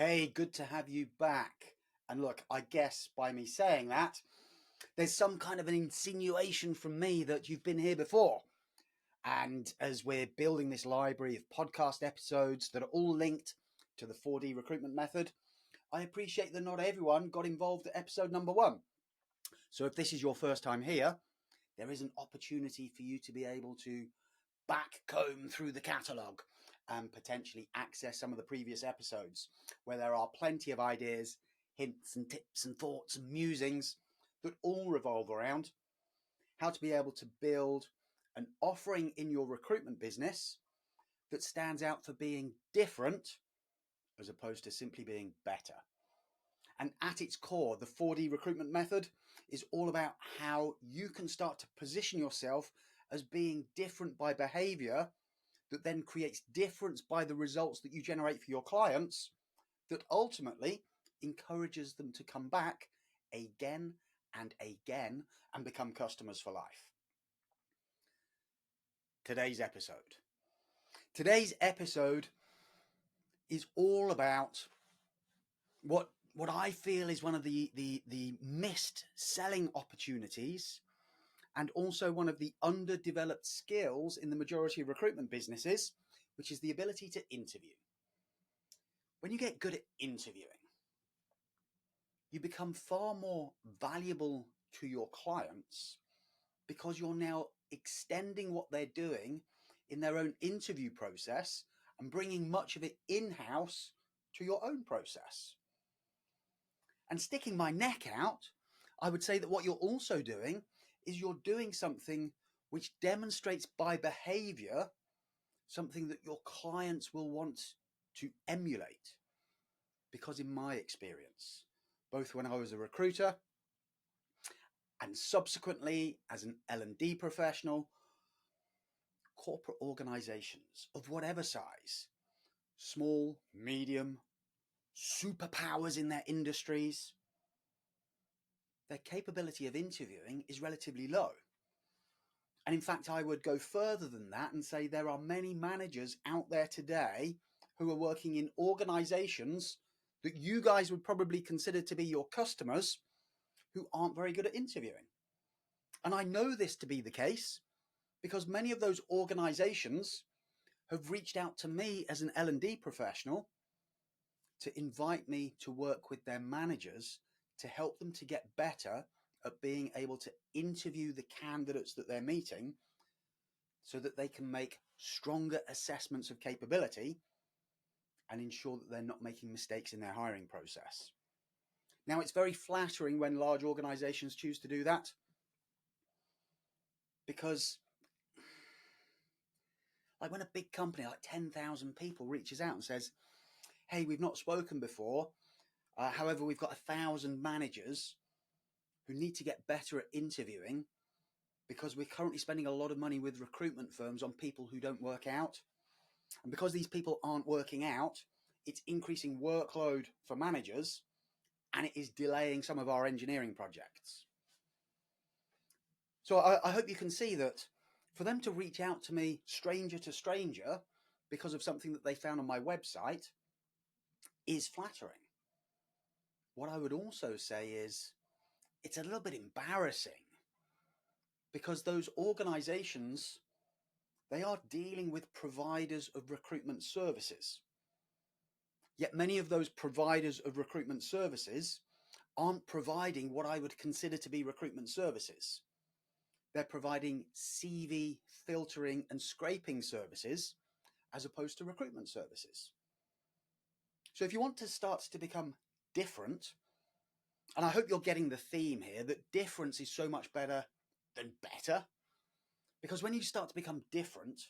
Hey, good to have you back. And look, I guess by me saying that, there's some kind of an insinuation from me that you've been here before. And as we're building this library of podcast episodes that are all linked to the 4D recruitment method, I appreciate that not everyone got involved at episode number 1. So if this is your first time here, there is an opportunity for you to be able to back comb through the catalogue and potentially access some of the previous episodes where there are plenty of ideas, hints and tips and thoughts and musings that all revolve around how to be able to build an offering in your recruitment business that stands out for being different as opposed to simply being better. And at its core, the 4D recruitment method is all about how you can start to position yourself as being different by behavior that then creates difference by the results that you generate for your clients that ultimately encourages them to come back again and again and become customers for life. Today's episode is all about what I feel is one of the missed selling opportunities and also one of the underdeveloped skills in the majority of recruitment businesses, which is the ability to interview. When you get good at interviewing, you become far more valuable to your clients because you're now extending what they're doing in their own interview process and bringing much of it in-house to your own process. And sticking my neck out, I would say that what you're also doing is you're doing something which demonstrates by behavior something that your clients will want to emulate. Because in my experience, both when I was a recruiter and subsequently as an L&D professional, corporate organizations of whatever size, small, medium, superpowers in their industries, their capability of interviewing is relatively low. And in fact, I would go further than that and say there are many managers out there today who are working in organizations that you guys would probably consider to be your customers who aren't very good at interviewing. And I know this to be the case because many of those organizations have reached out to me as an L&D professional to invite me to work with their managers to help them to get better at being able to interview the candidates that they're meeting so that they can make stronger assessments of capability and ensure that they're not making mistakes in their hiring process. Now, it's very flattering when large organizations choose to do that because like when a big company like 10,000 people reaches out and says, hey, we've not spoken before, however, we've got 1,000 managers who need to get better at interviewing because we're currently spending a lot of money with recruitment firms on people who don't work out. And because these people aren't working out, it's increasing workload for managers and it is delaying some of our engineering projects. So I hope you can see that for them to reach out to me stranger to stranger because of something that they found on my website is flattering. What I would also say is it's a little bit embarrassing because those organizations, they are dealing with providers of recruitment services. Yet many of those providers of recruitment services aren't providing what I would consider to be recruitment services. They're providing CV filtering and scraping services as opposed to recruitment services. So if you want to start to become different, and I hope you're getting the theme here that difference is so much better than better, because when you start to become different,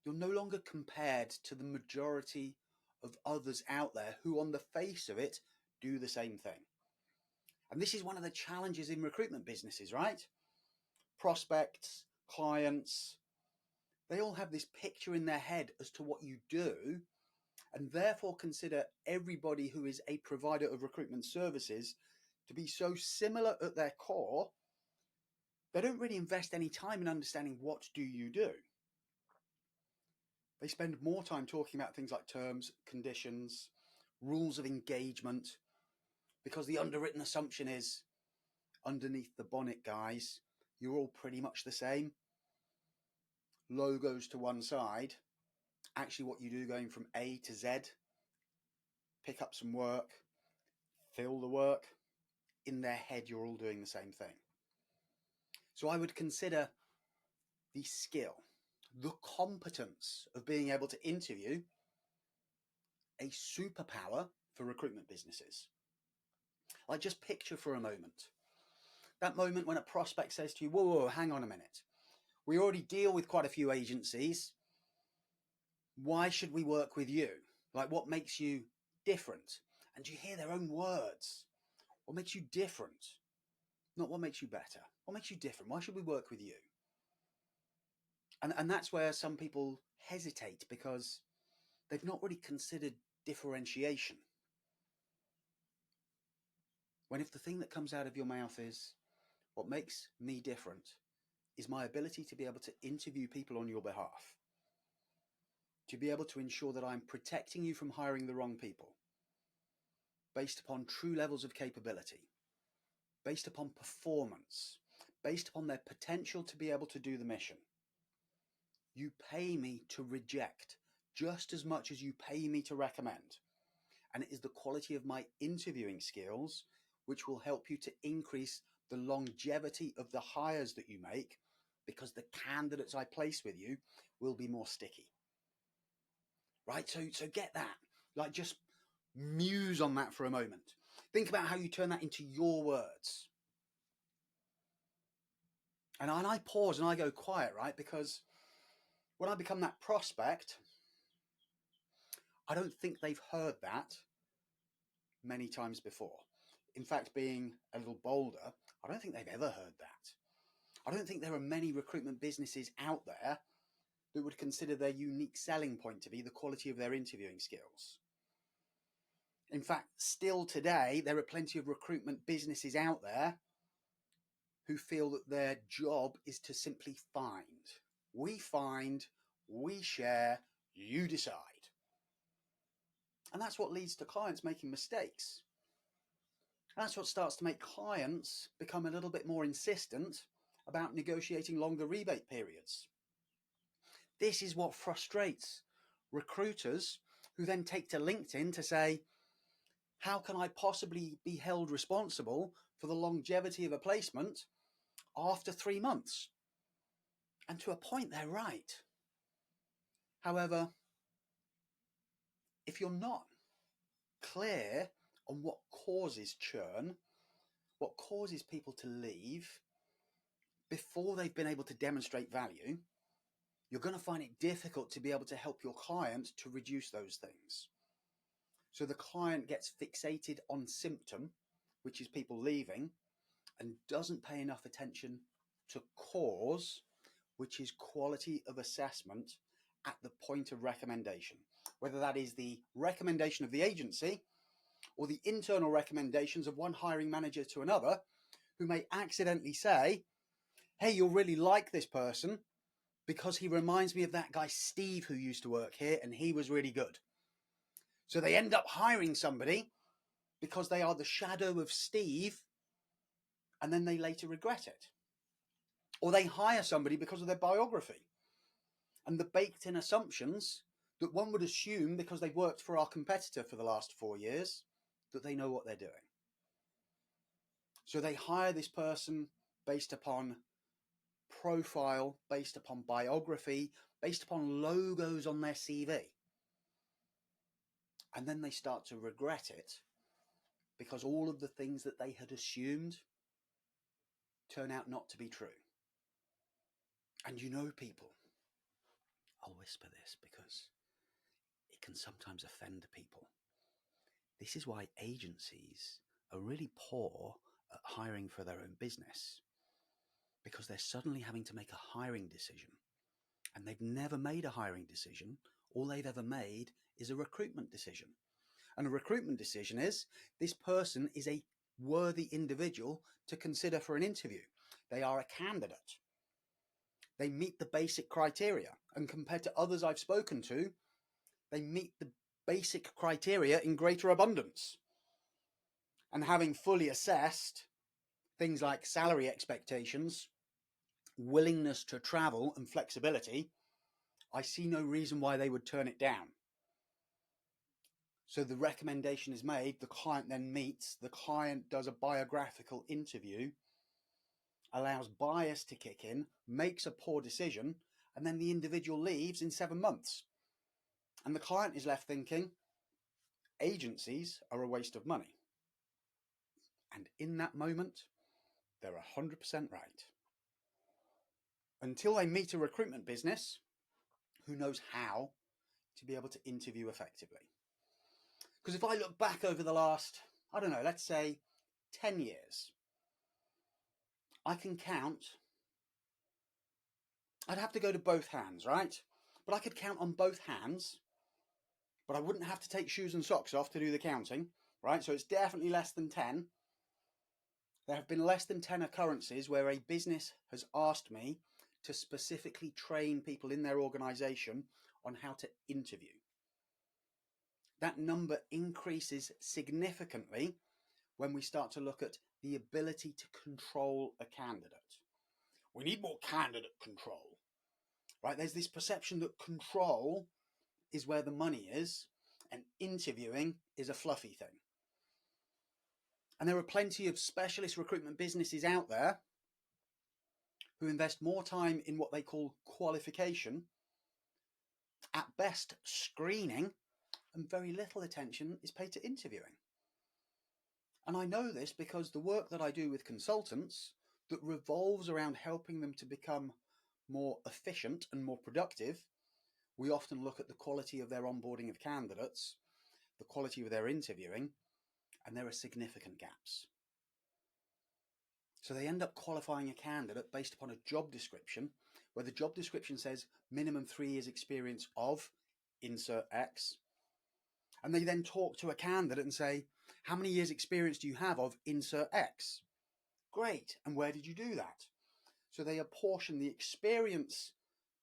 you're no longer compared to the majority of others out there who on the face of it do the same thing. And this is one of the challenges in recruitment businesses, right? Prospects, clients, they all have this picture in their head as to what you do and therefore consider everybody who is a provider of recruitment services to be so similar at their core, they don't really invest any time in understanding what do you do. They spend more time talking about things like terms, conditions, rules of engagement, because the underwritten assumption is underneath the bonnet, guys, you're all pretty much the same. Logos to one side. Actually, what you do going from A to Z, pick up some work, fill the work. In their head, you're all doing the same thing. So I would consider the skill, the competence of being able to interview a superpower for recruitment businesses. Like, just picture for a moment that moment when a prospect says to you, whoa, hang on a minute. We already deal with quite a few agencies. Why should we work with you? Like, what makes you different? And you hear their own words. What makes you different? Not what makes you better. What makes you different? Why should we work with you? And that's where some people hesitate, because they've not really considered differentiation. When if the thing that comes out of your mouth is, what makes me different is my ability to be able to interview people on your behalf, to be able to ensure that I'm protecting you from hiring the wrong people, based upon true levels of capability, based upon performance, based upon their potential to be able to do the mission. You pay me to reject just as much as you pay me to recommend. And it is the quality of my interviewing skills which will help you to increase the longevity of the hires that you make, because the candidates I place with you will be more sticky. Right? So get that. Like, just muse on that for a moment. Think about how you turn that into your words. And I pause and I go quiet, right? Because when I become that prospect, I don't think they've heard that many times before. In fact, being a little bolder, I don't think they've ever heard that. I don't think there are many recruitment businesses out there that would consider their unique selling point to be the quality of their interviewing skills. In fact, still today, there are plenty of recruitment businesses out there who feel that their job is to simply find. We find, we share, you decide. And that's what leads to clients making mistakes. That's what starts to make clients become a little bit more insistent about negotiating longer rebate periods. This is what frustrates recruiters, who then take to LinkedIn to say, how can I possibly be held responsible for the longevity of a placement after 3 months? And to a point, they're right. However, if you're not clear on what causes churn, what causes people to leave before they've been able to demonstrate value, you're going to find it difficult to be able to help your client to reduce those things. So the client gets fixated on symptom, which is people leaving, and doesn't pay enough attention to cause, which is quality of assessment at the point of recommendation, whether that is the recommendation of the agency or the internal recommendations of one hiring manager to another, who may accidentally say, hey, you'll really like this person because he reminds me of that guy Steve who used to work here and he was really good. So they end up hiring somebody because they are the shadow of Steve, and then they later regret it. Or they hire somebody because of their biography and the baked in assumptions that one would assume, because they've worked for our competitor for the last 4 years, that they know what they're doing. So they hire this person based upon profile, based upon biography, based upon logos on their CV. And then they start to regret it because all of the things that they had assumed turn out not to be true. And you know, people, I'll whisper this because it can sometimes offend people. This is why agencies are really poor at hiring for their own business, because they're suddenly having to make a hiring decision. And they've never made a hiring decision. All they've ever made is a recruitment decision. And a recruitment decision is, this person is a worthy individual to consider for an interview. They are a candidate. They meet the basic criteria. And compared to others I've spoken to, they meet the basic criteria in greater abundance. And having fully assessed things like salary expectations, willingness to travel, and flexibility, I see no reason why they would turn it down. So the recommendation is made, the client then meets, the client does a biographical interview, allows bias to kick in, makes a poor decision, and then the individual leaves in 7 months. And the client is left thinking, agencies are a waste of money. And in that moment, they're 100% right. Until they meet a recruitment business who knows how to be able to interview effectively. Because if I look back over the last, I don't know, let's say 10 years, I can count, I'd have to go to both hands, right? But I could count on both hands, but I wouldn't have to take shoes and socks off to do the counting, right? So it's definitely less than 10. There have been less than 10 occurrences where a business has asked me to specifically train people in their organization on how to interview. That number increases significantly when we start to look at the ability to control a candidate. We need more candidate control, right? There's this perception that control is where the money is and interviewing is a fluffy thing. And there are plenty of specialist recruitment businesses out there who invest more time in what they call qualification, at best screening, and very little attention is paid to interviewing. And I know this because the work that I do with consultants that revolves around helping them to become more efficient and more productive, we often look at the quality of their onboarding of candidates, the quality of their interviewing, and there are significant gaps. So they end up qualifying a candidate based upon a job description where the job description says minimum 3 years experience of insert X. And they then talk to a candidate and say, how many years experience do you have of insert X? Great. And where did you do that? So they apportion the experience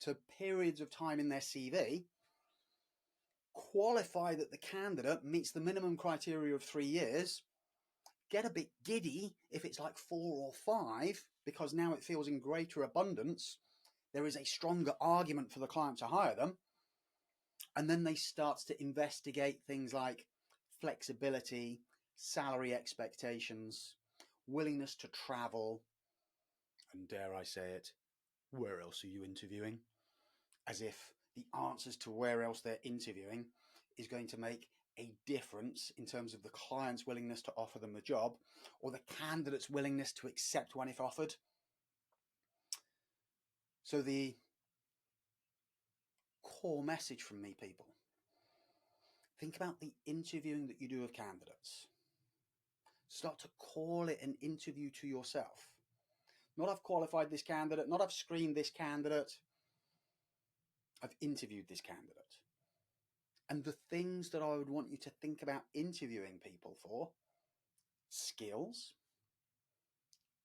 to periods of time in their CV, qualify that the candidate meets the minimum criteria of 3 years, get a bit giddy if it's like 4 or 5, because now it feels in greater abundance. There is a stronger argument for the client to hire them. And then they start to investigate things like flexibility, salary expectations, willingness to travel, and dare I say it, where else are you interviewing? As if the answers to where else they're interviewing is going to make a difference in terms of the client's willingness to offer them the job or the candidate's willingness to accept one if offered. So the core message from me, people, think about the interviewing that you do of candidates. Start to call it an interview to yourself. Not I've qualified this candidate, not I've screened this candidate. I've interviewed this candidate. And the things that I would want you to think about interviewing people for: skills,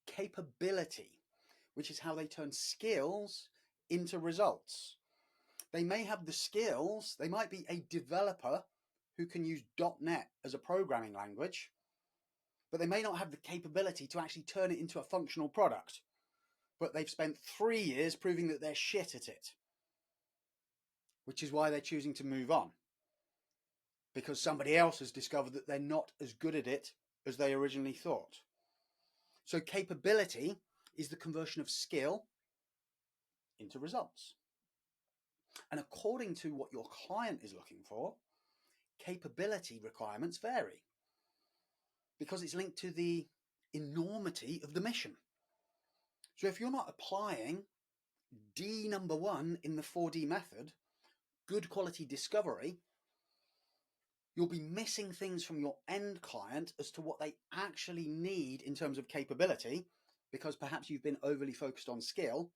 capability, which is how they turn skills into results. They may have the skills, they might be a developer who can use .NET as a programming language, but they may not have the capability to actually turn it into a functional product. But they've spent 3 years proving that they're shit at it, which is why they're choosing to move on. Because somebody else has discovered that they're not as good at it as they originally thought. So capability is the conversion of skill into results. And according to what your client is looking for, capability requirements vary because it's linked to the enormity of the mission. So if you're not applying D number 1 in the 4D method, good quality discovery, you'll be missing things from your end client as to what they actually need in terms of capability, because perhaps you've been overly focused on skill,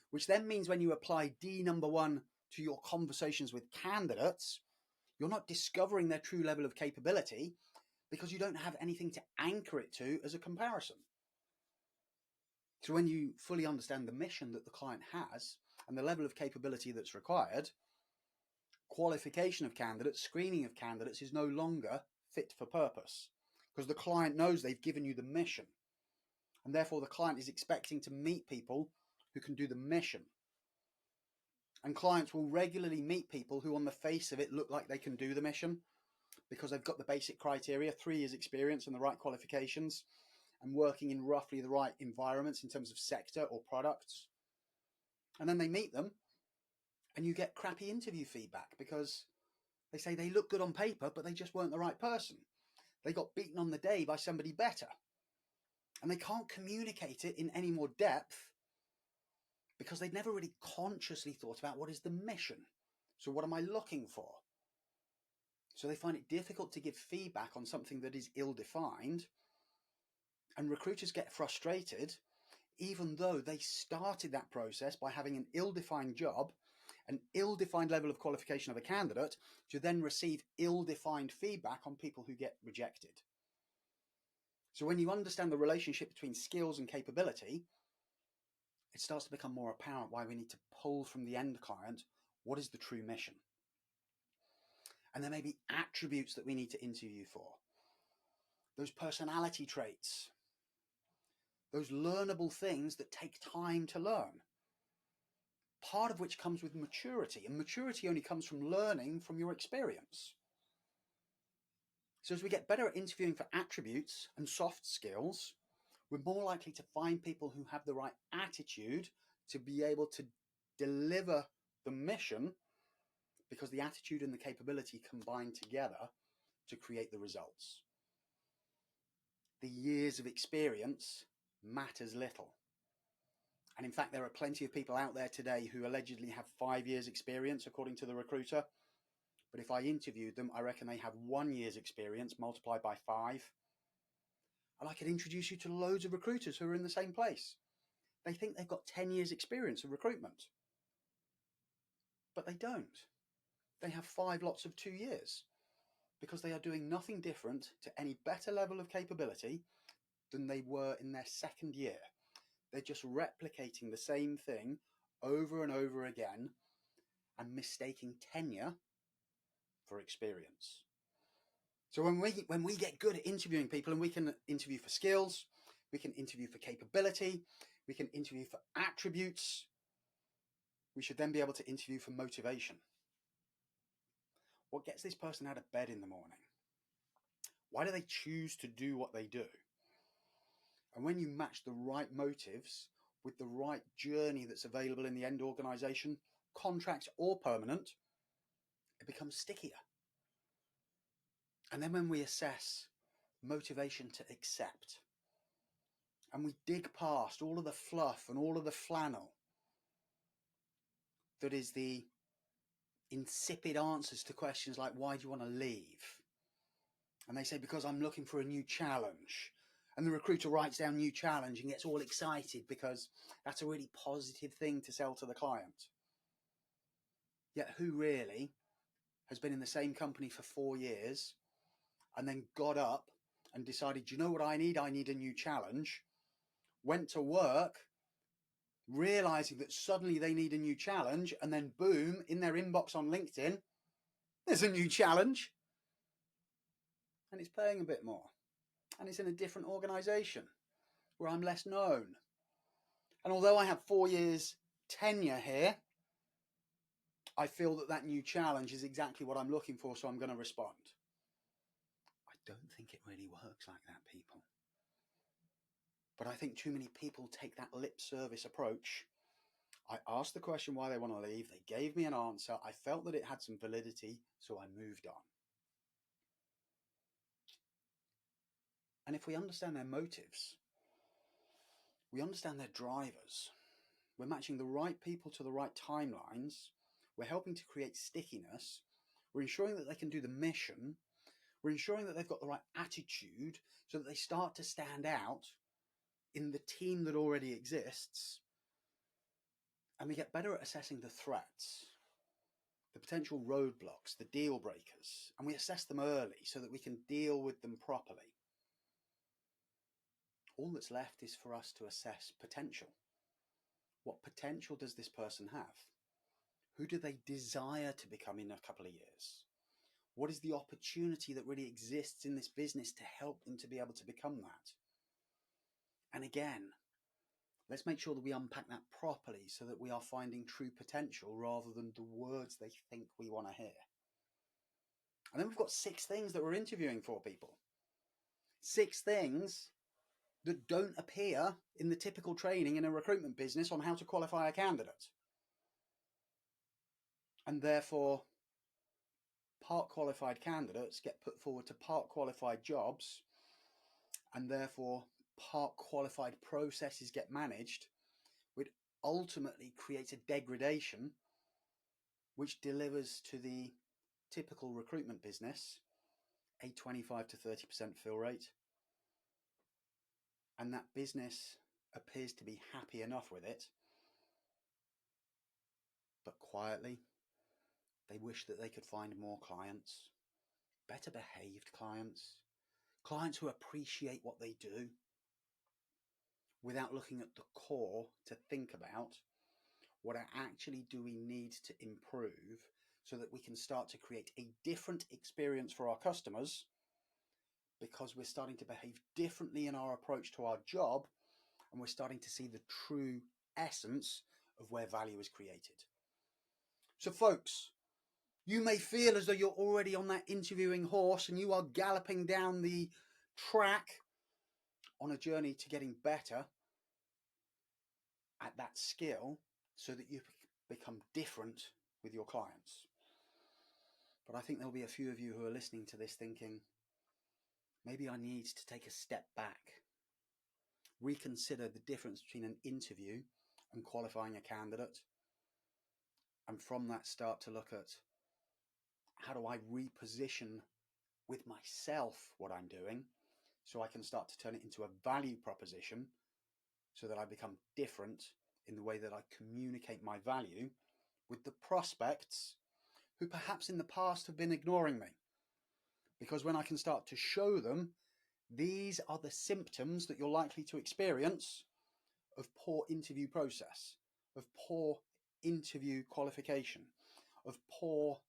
which then means when you apply D number 1 to your conversations with candidates, you're not discovering their true level of capability because you don't have anything to anchor it to as a comparison. So when you fully understand the mission that the client has and the level of capability that's required, qualification of candidates, screening of candidates is no longer fit for purpose, because the client knows they've given you the mission, and therefore the client is expecting to meet people who can do the mission. And clients will regularly meet people who on the face of it look like they can do the mission because they've got the basic criteria, 3 years experience and the right qualifications, and working in roughly the right environments in terms of sector or products. And then they meet them and you get crappy interview feedback because they say they look good on paper, but they just weren't the right person. They got beaten on the day by somebody better. And they can't communicate it in any more depth because they'd never really consciously thought about what is the mission. So what am I looking for? So they find it difficult to give feedback on something that is ill-defined. And recruiters get frustrated even though they started that process by having an ill-defined job, an ill-defined level of qualification of a candidate, to then receive ill-defined feedback on people who get rejected. So when you understand the relationship between skills and capability, it starts to become more apparent why we need to pull from the end client what is the true mission. And there may be attributes that we need to interview for. Those personality traits, those learnable things that take time to learn. Part of which comes with maturity, and maturity only comes from learning from your experience. So as we get better at interviewing for attributes and soft skills, we're more likely to find people who have the right attitude to be able to deliver the mission, because the attitude and the capability combine together to create the results. The years of experience matters little. And in fact, there are plenty of people out there today who allegedly have 5 years experience, according to the recruiter. But if I interviewed them, I reckon they have 1 year's experience multiplied by 5. And I could introduce you to loads of recruiters who are in the same place. They think they've got 10 years experience of recruitment. But they don't. They have 5 lots of 2 years because they are doing nothing different to any better level of capability than they were in their second year. They're just replicating the same thing over and over again and mistaking tenure for experience. So when we get good at interviewing people, and we can interview for skills, we can interview for capability, we can interview for attributes, we should then be able to interview for motivation. What gets this person out of bed in the morning? Why do they choose to do what they do? And when you match the right motives with the right journey that's available in the end organization, contract or permanent, it becomes stickier. And then when we assess motivation to accept, and we dig past all of the fluff and all of the flannel that is the insipid answers to questions like, why do you want to leave? And they say, because I'm looking for a new challenge. And the recruiter writes down new challenge and gets all excited because that's a really positive thing to sell to the client. Yet who really has been in the same company for 4 years and then got up and decided, do you know what I need? I need a new challenge. Went to work, realizing that suddenly they need a new challenge, and then boom, in their inbox on LinkedIn, there's a new challenge. And it's paying a bit more. And it's in a different organization where I'm less known. And although I have 4 years tenure here, I feel that that new challenge is exactly what I'm looking for, so I'm going to respond. I don't think it really works like that, people. But I think too many people take that lip service approach. I asked the question why they want to leave. They gave me an answer. I felt that it had some validity, so I moved on. And if we understand their motives, we understand their drivers, we're matching the right people to the right timelines, we're helping to create stickiness, we're ensuring that they can do the mission, we're ensuring that they've got the right attitude so that they start to stand out in the team that already exists, and we get better at assessing the threats, the potential roadblocks, the deal breakers, and we assess them early so that we can deal with them properly. All that's left is for us to assess potential. What potential does this person have? Who do they desire to become in a couple of years? What is the opportunity that really exists in this business to help them to be able to become that? And again, let's make sure that we unpack that properly so that we are finding true potential rather than the words they think we want to hear. And then we've got 6 things that we're interviewing for, people. 6 things that don't appear in the typical training in a recruitment business on how to qualify a candidate. And therefore, part qualified candidates get put forward to part qualified jobs, and therefore part qualified processes get managed, which ultimately creates a degradation which delivers to the typical recruitment business a 25 to 30% fill rate. And that business appears to be happy enough with it, but quietly they wish that they could find more clients, better behaved clients, clients who appreciate what they do, without looking at the core to think about what actually do we need to improve so that we can start to create a different experience for our customers, because we're starting to behave differently in our approach to our job, and we're starting to see the true essence of where value is created. So folks, you may feel as though you're already on that interviewing horse and you are galloping down the track on a journey to getting better at that skill so that you become different with your clients. But I think there'll be a few of you who are listening to this thinking, maybe I need to take a step back, reconsider the difference between an interview and qualifying a candidate, and from that start to look at how do I reposition with myself what I'm doing so I can start to turn it into a value proposition so that I become different in the way that I communicate my value with the prospects who perhaps in the past have been ignoring me. Because when I can start to show them these are the symptoms that you're likely to experience of poor interview process, of poor interview qualification, of poor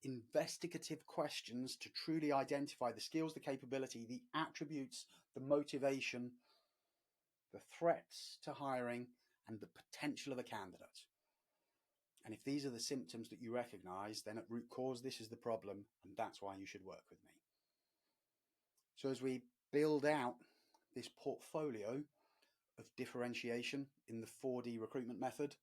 investigative questions to truly identify the skills, the capability, the attributes, the motivation, the threats to hiring, and the potential of a candidate. And if these are the symptoms that you recognize, then at root cause, this is the problem, and that's why you should work with me. So as we build out this portfolio of differentiation in the 4D recruitment method,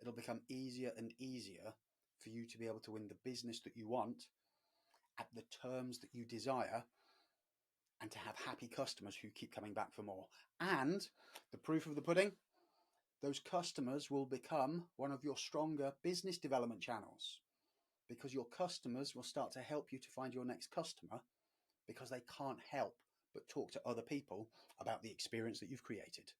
it'll become easier and easier for you to be able to win the business that you want at the terms that you desire, and to have happy customers who keep coming back for more. And the proof of the pudding, those customers will become one of your stronger business development channels, because your customers will start to help you to find your next customer, because they can't help but talk to other people about the experience that you've created.